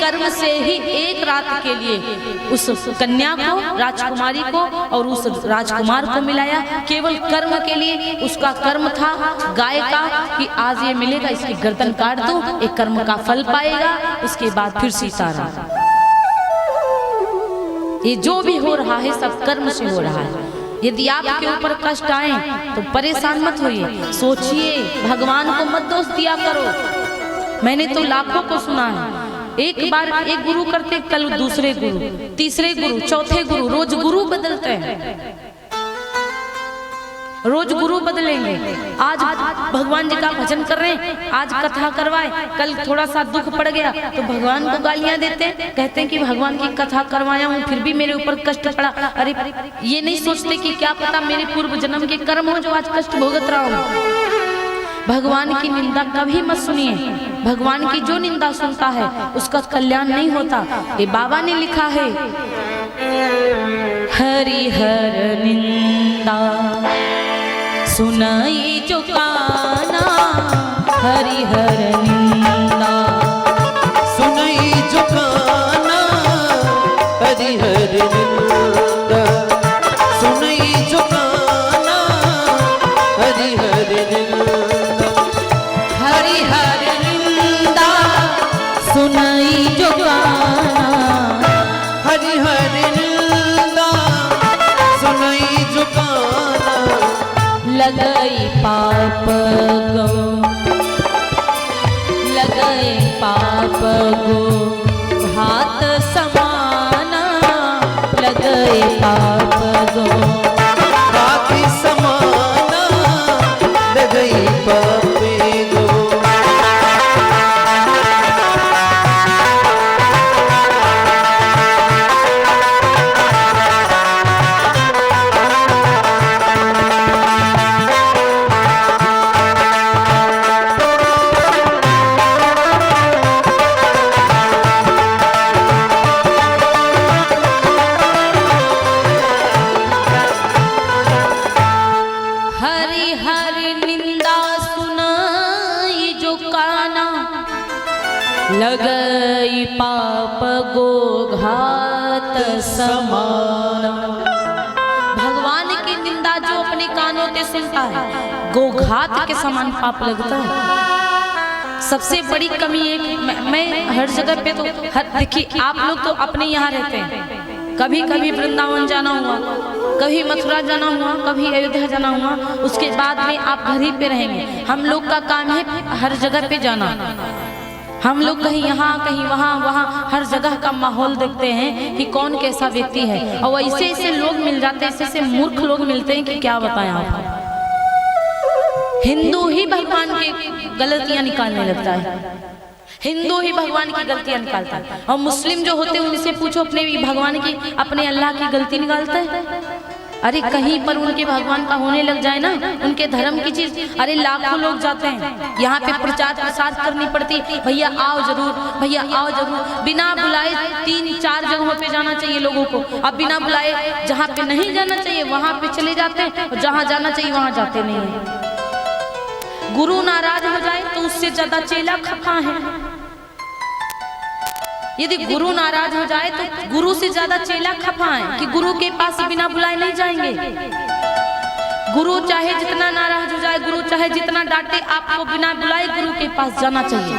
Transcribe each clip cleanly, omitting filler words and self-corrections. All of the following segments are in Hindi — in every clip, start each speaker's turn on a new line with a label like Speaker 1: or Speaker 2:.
Speaker 1: कर्म से ही एक रात के लिए उस कन्या को, राजकुमारी को और उस राजकुमार को मिलाया। केवल कर्म के लिए। उसका कर्म था गाय का कि आज ये मिलेगा, इसकी गर्दन काट दो, एक कर्म का फल पाएगा। उसके बाद फिर सीताराम। ये जो भी हो रहा है सब कर्म से हो रहा है। यदि आपके ऊपर कष्ट आए तो परेशान मत होइए, सोचिए, भगवान को मत दोष दिया करो। मैंने तो लाखों को सुना है, एक बार एक गुरु करते, कल दूसरे गुरु, तीसरे गुरु, चौथे गुरु, रोज गुरु बदलते हैं, रोज गुरु बदलेंगे। आज भगवान जी का भजन कर रहे हैं, आज कथा करवाए, कल थोड़ा सा दुख पड़ गया तो भगवान को गालियां देते, कहते हैं कि भगवान की कथा करवाया हूँ फिर भी मेरे ऊपर कष्ट पड़ा। अरे ये नहीं सोचते कि क्या पता मेरे पूर्व जन्म के कर्म हो जो आज कष्ट भुगत रहा हूँ। भगवान की निंदा कभी मत सुनिए। भगवान की जो निंदा सुनता है उसका कल्याण नहीं होता। ये बाबा ने लिखा है, हरिहर निंदा सुनाई जो काना, हरिहर निंदा
Speaker 2: सुनाई जो काना, हरिहर निंदा सुनाई जो काना, हरिहर निंदा,
Speaker 1: हरिहर निंदा सुनाई जो काना,
Speaker 2: हरिहर निंदा सुनाई जो काना,
Speaker 1: लगई पाप गो, लगई पाप गो घात समाना, लगई पाप गो
Speaker 2: बाकी समाना, लगई पापे गो।
Speaker 1: लगई पाप गो घात समाना। भगवान की निंदा जो अपने कानों से सुनता है गोघात के समान पाप लगता है। सबसे बड़ी कमी है, मैं हर जगह पे तो देखिए आप लोग तो अपने यहाँ रहते हैं, कभी कभी वृंदावन जाना हुआ, कभी मथुरा जाना हुआ, कभी अयोध्या जाना हुआ, उसके बाद में आप घर ही पे रहेंगे। हम लोग का काम है हर जगह पे जाना। हम लोग कहीं यहाँ कहीं वहाँ हर जगह का माहौल देखते हैं कि कौन कैसा व्यक्ति है, और ऐसे ऐसे लोग मिल जाते हैं, ऐसे ऐसे मूर्ख लोग मिलते हैं कि क्या बताएं आप। हिंदू ही भगवान की गलतियां निकालने लगता है, हिंदू ही भगवान की गलतियां निकालता है, और मुस्लिम जो होते हैं उनसे पूछो अपने भगवान की, अपने अल्लाह की गलती निकालता है। अरे कहीं पर उनके भगवान का होने लग जाए ना, उनके धर्म की चीज, अरे लाखों लोग जाते हैं, यहाँ पे प्रचार प्रसार करनी पड़ती, भैया आओ जरूर, भैया आओ जरूर। बिना बुलाए 3-4 जगहों पे जाना चाहिए लोगों को, अब बिना बुलाए जहाँ पे नहीं जाना चाहिए वहां पे चले जाते हैं, और जहाँ जाना चाहिए वहां जाते नहीं है। गुरु नाराज हो जाए तो उससे ज्यादा चेला खफा है। यदि गुरु नाराज हो जाए तो गुरु से ज्यादा चेला खफा है कि गुरु के पास बिना बुलाए नहीं जाएंगे। गुरु चाहे जितना नाराज हो जाए, गुरु चाहे जितना डांटे, आपको बिना बुलाए गुरु के पास जाना चाहिए।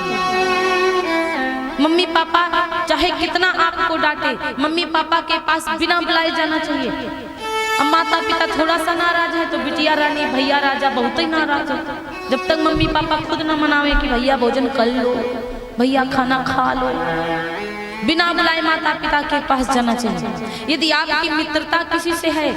Speaker 1: मम्मी पापा चाहे कितना आपको डांटे, मम्मी पापा के पास बिना बुलाए जाना चाहिए। अब माता पिता थोड़ा सा नाराज है तो बिटिया रानी भैया राजा बहुत ही नाराज है। जब तक मम्मी पापा खुद न मनावे कि भैया भोजन कर लो, भैया खाना खा लो, बिना बुलाए माता पिता के पास जाना चाहिए। यदि आपकी मित्रता किसी से है,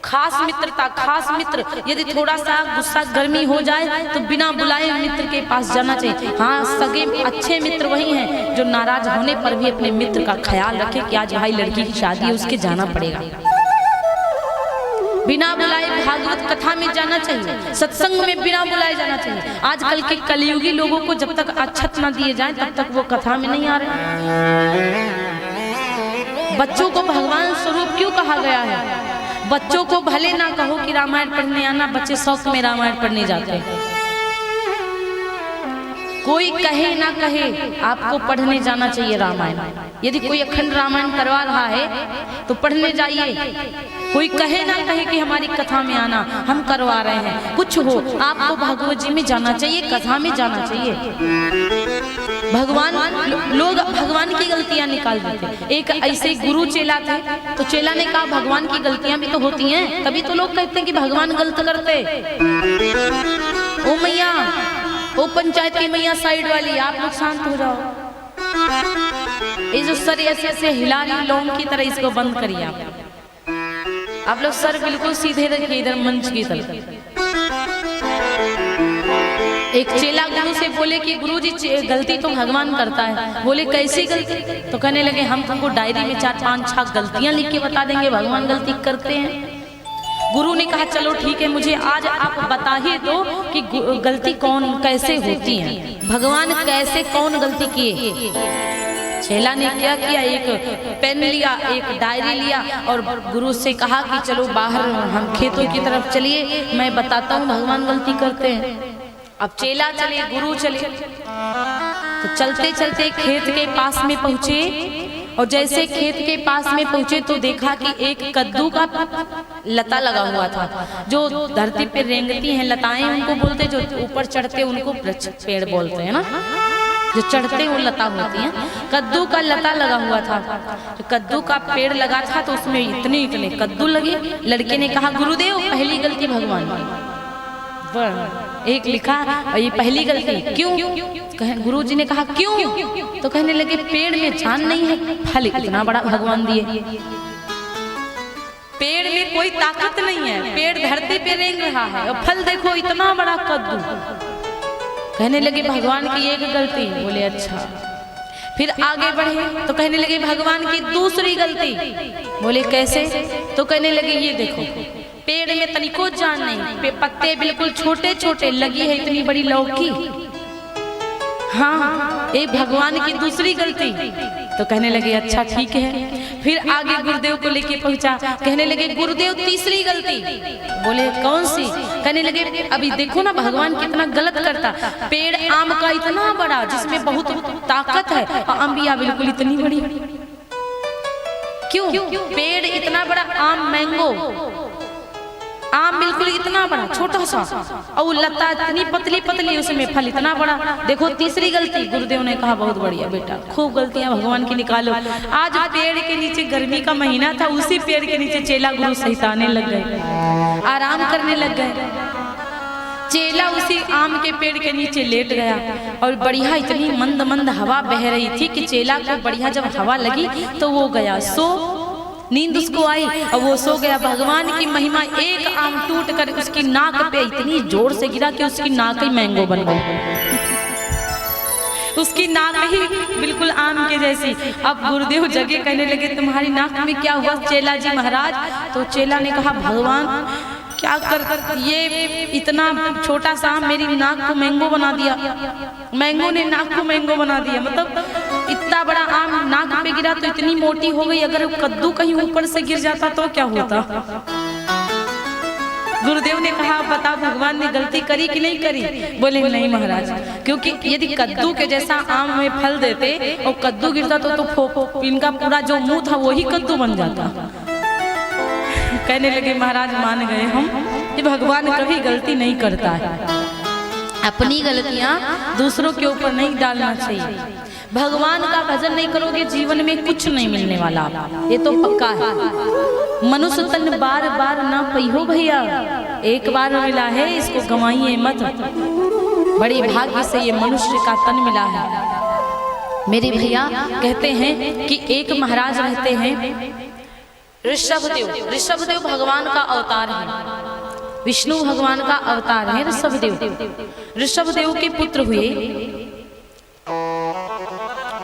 Speaker 1: खास मित्रता, खास मित्र, यदि थोड़ा सा गुस्सा गर्मी हो जाए तो बिना बुलाए मित्र के पास जाना चाहिए। हाँ, सगे अच्छे मित्र वही हैं जो नाराज होने पर भी अपने मित्र का ख्याल रखे कि आज भाई लड़की की शादी है, उसके जाना पड़ेगा। बिना बुलाए भागवत कथा में जाना चाहिए, सत्संग में बिना बुलाए जाना चाहिए। आजकल के कलयुगी लोगों को जब तक अक्षत न दिए जाए तब तक वो कथा में नहीं आ रहे। बच्चों को भगवान स्वरूप क्यों कहा गया है? बच्चों को भले ना कहो कि रामायण पढ़ने आना, बच्चे शौक में रामायण पढ़ने जाते हैं। कोई कहे ना कहे आपको पढ़ने जाना चाहिए रामायण। यदि कोई अखंड रामायण करवा रहा है तो पढ़ने जाइए। कोई कहे ना कहे कि हमारी कथा में आना, हम करवा रहे हैं, कुछ हो आपको भागवत जी में जाना चाहिए, कथा में जाना चाहिए। भगवान लोग भगवान की गलतियां निकाल देते। एक ऐसे गुरु चेला थे तो चेला ने कहा भगवान की गलतियां भी तो होती हैं, तभी तो लोग कहते हैं कि भगवान गलत करते। ओ मैया, ओ पंचायत की मैया साइड वाली, आप लोग शांत हो जाओ। ये जो सर ऐसे हिला रही लौंग की तरह, इसको बंद करिए। आप लोग सर बिल्कुल सीधे रखिए इधर मंच की तरफ। एक चेला गुरु से बोले कि गुरुजी गलती तो भगवान करता है। बोले कैसी गलती? तो कहने लगे हम तुमको डायरी में 4-5 गलतियां लिख के बता देंगे, भगवान गलती करते हैं। गुरु ने कहा चलो ठीक है, मुझे आज आप बता ही दो कि गलती कौन कैसे होती है, भगवान कैसे कौन गलती किए। चेला ने क्या किया, एक पेन लिया, एक डायरी लिया और गुरु से कहा कि चलो बाहर हम खेतों की तरफ चलिए, मैं बताता हूँ भगवान गलती करते हैं। अब चेला चले, गुरु चले, तो चलते चलते खेत के पास में पहुंचे और जैसे खेत के पास में पहुंचे तो देखा कि एक कद्दू का लता लगा हुआ था। जो धरती पे रेंगती हैं लताएं उनको बोलते, जो ऊपर चढ़ते उनको पेड़ बोलते हैं ना, जो चढ़ते वो लता होती हैं। कद्दू का लता लगा हुआ था, तो कद्दू का पेड़ लगा था तो उसमें इतने इतने कद्दू लगे। लड़के ने कहा गुरुदेव पहली गलती भगवान की। एक लिखा और ये पहली गलती क्यों? गुरु जी ने कहा क्यों? तो कहने लगे पेड़ में जान नहीं है, फल इतना बड़ा भगवान दिए, पेड़ में कोई ताकत नहीं है, पेड़ धरती पे रेंग रहा है और फल देखो इतना बड़ा कद्दू। कहने लगे भगवान की एक गलती। बोले अच्छा। फिर आगे बढ़े तो कहने लगे भगवान की दूसरी गलती। बोले कैसे? तो कहने लगे ये देखो पेड़ में तनिको जान नहीं, पत्ते बिल्कुल छोटे छोटे, लगी है इतनी बड़ी लौकी। हाँ, एक भगवान की दूसरी गलती। तो कहने लगे अच्छा ठीक है। फिर आगे गुरुदेव को लेके पहुंचा, कहने लगे गुरुदेव तीसरी गलती। बोले कौन सी? कहने लगे अभी देखो ना भगवान कितना गलत करता, पेड़ आम का इतना बड़ा जिसमें बहुत ताकत है और अम्बिया बिल्कुल इतनी बड़ी। क्यों? पेड़ इतना बड़ा आम, मैंगो आम बिल्कुल इतना बड़ा छोटा सा और लता इतनी पतली पतली, उसमें फल इतना बड़ा। देखो तीसरी गलती। गुरुदेव ने कहा बहुत बढ़िया बेटा, खूब गलतियां भगवान की निकालो। आज पेड़ के नीचे, गर्मी का महीना था, उसी पेड़ के नीचे चेला गुरु सहिताने लग गए, आराम करने लग गए। चेला उसी आम के पेड़ के नीचे लेट गया और बढ़िया इतनी मंद मंद हवा बह रही थी कि चेला को बढ़िया जब हवा लगी तो वो गया सो, नींद उसको आई और वो सो गया। भगवान की महिमा, एक आम टूट कर उसकी नाक पे इतनी जोर से गिरा कि उसकी नाक ही मैंगो बन गई, उसकी नाक ही बिल्कुल आम के जैसी। अब गुरुदेव जगे, कहने लगे तुम्हारी नाक में क्या हुआ चेला जी महाराज? तो चेला ने कहा भगवान क्या कर, ये इतना छोटा सा आम मेरी नाक को मैंगो बना दिया, मैंगो ने नाक को मैंगो बना दिया। मतलब इतना बड़ा आम नाक पे गिरा तो इतनी मोटी हो गई, अगर कद्दू कहीं ऊपर से गिर जाता तो क्या होता? गुरुदेव ने कहा बता भगवान ने गलती करी कि नहीं करी? बोले नहीं महाराज, क्योंकि यदि कद्दू के जैसा आम में फल देते और कद्दू गिरता तो इनका पूरा जो मुंह था वही कद्दू बन जाता। कहने लगे महाराज मान गए हम कि भगवान कभी गलती नहीं करता है, अपनी गलतियां दूसरों के ऊपर नहीं डालना चाहिए। भगवान का भजन नहीं करोगे जीवन में कुछ नहीं मिलने वाला, ये तो पक्का है। मनुष्य तन बार बार ना पहियो भैया, एक बार मिला है इसको गंवाइए मत, बड़े भाग्य से ये मनुष्य का तन मिला है। मेरे भैया कहते हैं कि एक महाराज रहते हैं ऋषभदेव। ऋषभदेव भगवान का अवतार है, विष्णु भगवान का अवतार है ऋषभदेव। ऋषभदेव के पुत्र हुए,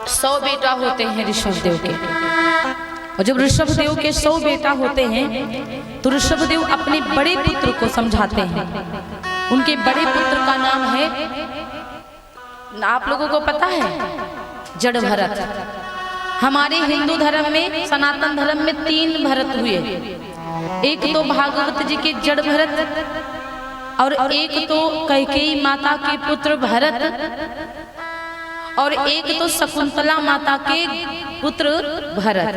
Speaker 1: 100 बेटा होते हैं ऋषभदेव के। और जब ऋषभदेव के 100 बेटा होते हैं तो ऋषभदेव अपने बड़े पुत्र को समझाते हैं। उनके बड़े पुत्र का नाम है, आप लोगों को पता है, जड़ भरत। हमारे हिंदू धर्म में, सनातन धर्म में 3 भरत हुए, एक तो भागवत जी के जड़ भरत और एक तो कैकेयी माता के पुत्र भरत और एक तो शकुंतला माता के पुत्र भरत,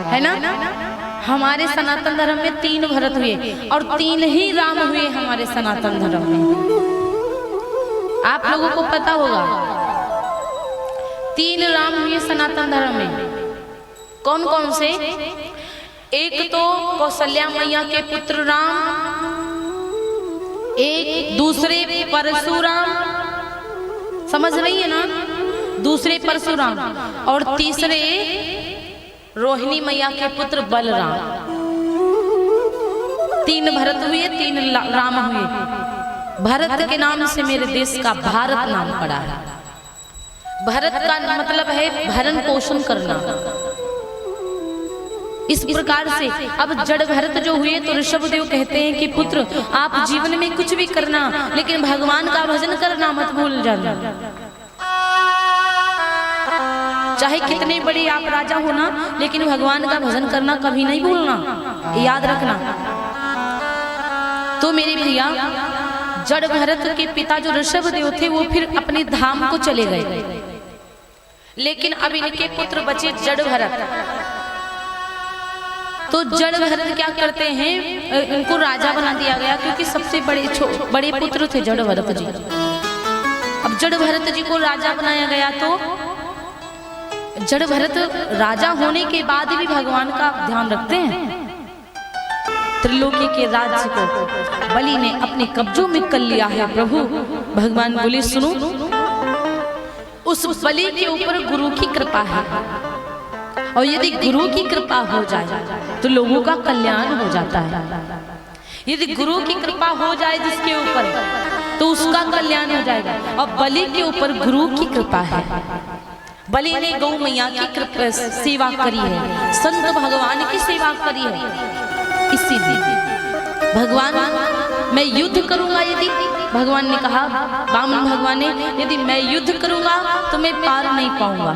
Speaker 1: है ना। हमारे सनातन धर्म में 3 भरत हुए और 3 ही राम हुए हमारे सनातन धर्म में। आप लोगों को पता होगा 3 राम हुए सनातन धर्म में। कौन कौन से? एक तो कौशल्या मैया के पुत्र राम, एक दूसरे परशुराम, समझ रही है ना, दूसरे परशुराम, और तीसरे रोहिणी मैया के पुत्र बलराम। 3 भरत हुए, 3 राम हुए। भरत के नाम से मेरे देश का भारत नाम पड़ा है। भरत का मतलब है भरण पोषण करना। इस प्रकार से अब जड़ भरत जो हुए तो ऋषभदेव कहते हैं कि पुत्र आप जीवन में कुछ भी करना, लेकिन भगवान का भजन करना मत भूल जाना। चाहे कितने बड़े आप राजा हो ना, लेकिन भगवान का भजन करना कभी नहीं भूलना, याद रखना। तो मेरे भैया जड़ भरत के पिता जो ऋषभदेव थे वो फिर अपने धाम को चले गए, लेकिन अब इनके पुत्र बचे जड़ भरत। तो जड़ भरत क्या करते हैं, उनको राजा बना दिया गया, क्योंकि सबसे बड़े पुत्र थे जड़ भरत जी। अब जड़ भरत जी को राजा बनाया गया, तो जड़ भरत राजा होने के बाद भी भगवान का ध्यान रखते हैं। त्रिलोकी के राज्य को बलि ने अपने कब्जों में कर लिया है प्रभु। भगवान बोले सुनो, उस बलि के ऊपर गुरु की कृपा है, और यदि गुरु की कृपा हो जाए तो लोगों का कल्याण हो जाता है। यदि गुरु की कृपा हो जाए जिसके ऊपर, तो उसका कल्याण हो जाएगा। और बलि के ऊपर गुरु की कृपा है। बलि ने गौ मैया की सेवा करी है, संत भगवान की सेवा करी है। इसीलिए भगवान मैं युद्ध करूंगा, यदि भगवान ने कहा, वामन भगवान ने, यदि मैं युद्ध करूंगा तो मैं पार नहीं पाऊंगा,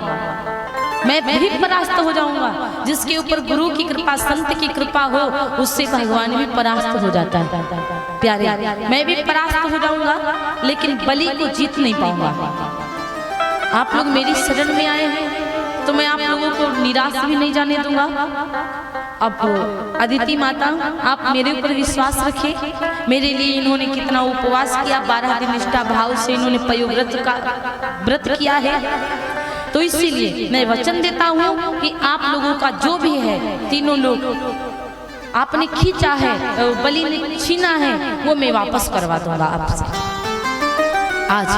Speaker 1: मैं भी परास्त हो जाऊंगा। जिसके ऊपर गुरु की कृपा, संत की कृपा हो, उससे भगवान भी परास्त हो जाता है। प्यारे, मैं भी परास्त हो जाऊंगा, लेकिन बलि को जीत नहीं पाऊंगा। आप लोग मेरी शरण में आए हैं तो मैं आप लोगों को निराश भी नहीं जाने दूंगा। अब अदिति माता, आप मेरे ऊपर विश्वास रखिए। मेरे लिए इन्होंने कितना उपवास किया, 12 दिन निष्ठा भाव से इन्होंने पयोव्रत का व्रत किया है। तो इसीलिए मैं वचन देता हूँ कि आप लोगों का जो भी है, तीनों लोग आपने खींचा है, बलि ने छीना है, वो मैं वापस करवा दूंगा आपसे। आज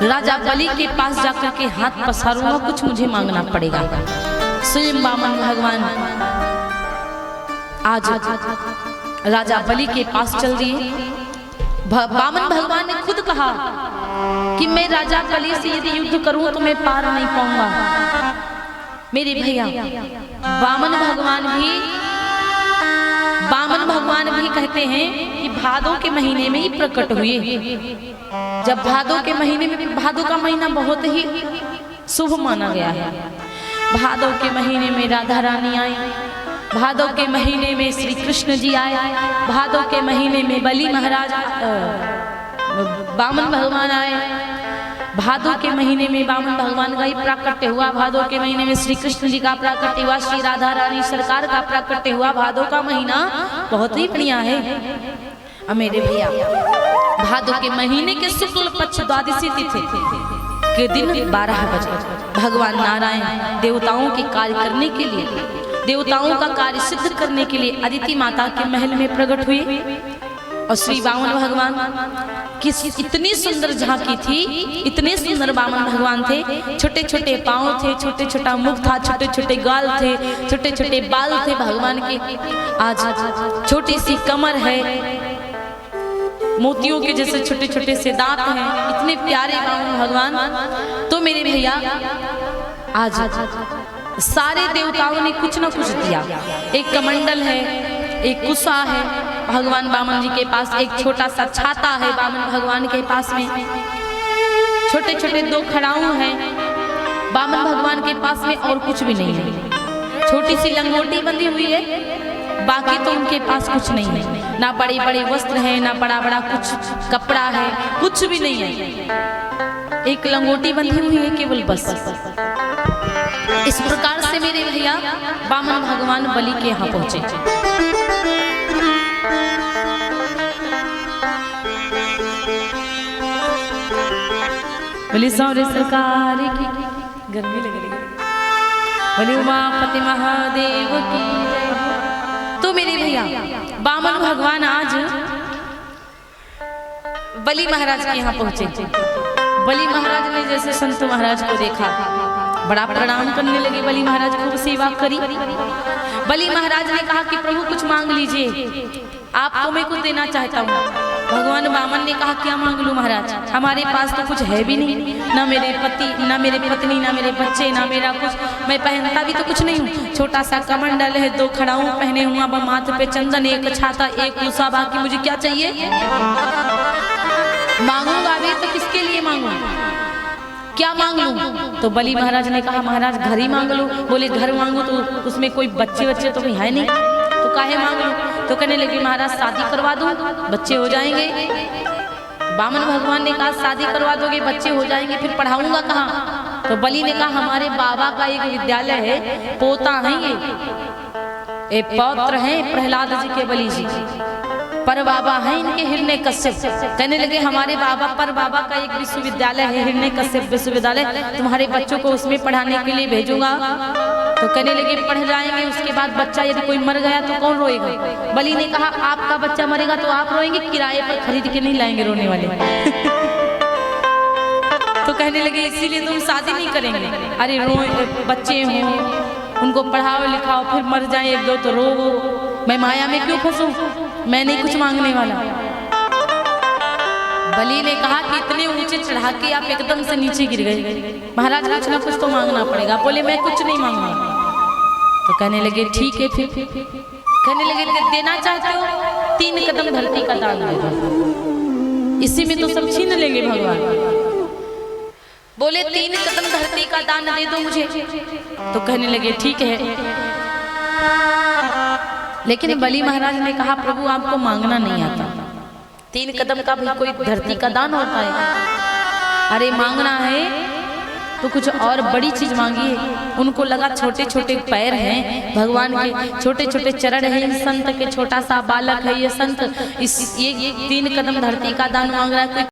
Speaker 1: राजा बलि के पास जाकर के हाथ पसारूंगा, कुछ मुझे मांगना पड़ेगा। स्वयं वामन भगवान आज राजा बलि के पास चल दिए। वामन भगवान ने खुद कहा कि मैं राजा बलि से यदि युद्ध करूं तो मैं पार नहीं पाऊंगा। मेरे भैया वामन भगवान भी कहते हैं कि भादों के महीने में ही प्रकट हुए। जब भादों के महीने में, भादों का महीना बहुत ही शुभ माना गया है। भादों के महीने में राधा रानी आई, भादों के महीने में श्री कृष्ण जी आए, भादों के महीने में बलि महाराज वामन भगवान आए, भादों के महीने में वामन भगवान का ही प्राकट्य हुआ, भादों के महीने में श्री कृष्ण जी का प्राकट्य हुआ, श्री राधा रानी सरकार का प्राकट्य हुआ। भादों का महीना बहुत ही बढ़िया है। अब मेरे भैया भादों के महीने के शुक्ल पक्ष द्वादशी तिथि के दिन 12 बजे भगवान नारायण देवताओं के कार्य करने के लिए, देवताओं का कार्य सिद्ध करने के लिए अदिति माता के महल में प्रकट हुए। और श्री वामन भगवान की इतनी सुंदर झांकी थी, इतने सुंदर वामन भगवान थे। छोटे छोटे पांव थे, छोटे छोटा मुख था, छोटे छोटे गाल थे, छोटे छोटे बाल थे भगवान के। आज छोटी सी कमर है, मोतियों के जैसे छोटे छोटे से दांत हैं, इतने प्यारे वामन भगवान। तो मेरे भैया आज सारे देवताओं ने कुछ न कुछ दिया। एक कमंडल है, एक कुशा है भगवान वामन जी के पास, एक छोटा सा छाता है वामन भगवान के पास में, छोटे छोटे 2 खड़ाऊ हैं वामन भगवान के पास में, और कुछ भी नहीं है। छोटी सी लंगोटी बंधी हुई है, बाकी तो उनके पास कुछ नहीं है। ना बड़े बड़े वस्त्र हैं, ना बड़ा बड़ा कुछ कपड़ा है, कुछ भी नहीं है, एक लंगोटी बंधी हुई है केवल बस। इस प्रकार से मेरे भैया वामन भगवान बलि के यहाँ पहुंचे। बोली सौरे सरकार की, गर्मी लग रही है, बोली उमापति महादेव की जय। तो मेरे भैया वामन भगवान आज बलि महाराज के यहाँ पहुंचे। बलि महाराज ने जैसे संत महाराज को देखा, बड़ा प्रणाम करने लगे। बलि महाराज खूब सेवा करी। बलि महाराज ने कहा कि प्रभु कुछ मांग लीजिए, आपको मैं कुछ देना चाहता हूँ। भगवान वामन ने कहा क्या मांग लूं महाराज, हमारे पास तो कुछ है भी नहीं, ना मेरे पति, ना मेरे पत्नी, ना मेरे बच्चे, ना मेरा कुछ, मैं पहनता भी तो कुछ नहीं हूँ। छोटा सा कमंडल है, 2 खड़ाऊ पहने हुआ, माथे पे चंदन, 1 छाता, 1 उषा, बाकी मुझे क्या चाहिए? मांगूंगा भी तो किसके लिए मांगू, क्या मांग लूं? तो बलि महाराज ने कहा महाराज घर ही मांग लो। बोले घर मांगू तो उसमें कोई बच्चे तो कहीं है नहीं, तो काहे मांग लूं? तो कहने लगे महाराज शादी करवा दूं, बच्चे हो जाएंगे। वामन भगवान ने कहा शादी करवा दोगे, बच्चे हो जाएंगे, फिर पढ़ाऊंगा कहाँ? तो बलि ने कहा हमारे बाबा का एक विद्यालय है, पोता है ये पौत्र हैं प्रहलाद जी के, बलि जी पर बाबा है इनके हिरण्यकश्यप। कहने लगे हमारे बाबा पर बाबा का एक विश्वविद्यालय है, हिरण्यकश्यप विश्वविद्यालय, तुम्हारे बच्चों को उसमें पढ़ाने के लिए भेजूंगा। तो कहने लगे पढ़ जाएंगे, उसके बाद बच्चा यदि कोई मर गया तो कौन रोएगा? बलि ने कहा आपका बच्चा मरेगा तो आप रोएंगे, किराए पर खरीद के नहीं लाएंगे रोने वाले। तो कहने लगे इसीलिए तुम शादी नहीं करेंगे। अरे बच्चे हों, उनको पढ़ाओ लिखाओ, फिर मर जाए 1-2 तो रो, मैं माया में क्यों फंसूं, मैं नहीं कुछ मांगने वाला। बलि ने कहा कि इतने ऊंचे चढ़ा के आप एकदम से नीचे गिर गए, महाराज कुछ ना कुछ तो मांगना पड़ेगा। बोले मैं कुछ नहीं मांगूंगा। तो कहने लगे ठीक है, फिर कहने लगे देना चाहते हो 3 कदम धरती का दान दे दो, इसी में तो सब छीन लेंगे भगवान। बोले 3 कदम धरती का दान दे दो मुझे। तो कहने लगे ठीक है, लेकिन बलि महाराज ने कहा प्रभु आपको मांगना नहीं आता, 3 कदम का भी कोई धरती का दान होता है? अरे मांगना है तो कुछ और बड़ी चीज मांगिए। उनको लगा छोटे छोटे पैर हैं भगवान के, छोटे छोटे चरण हैं इस संत के, छोटा सा बालक है ये संत, ये 3 कदम धरती का दान मांग रहा है।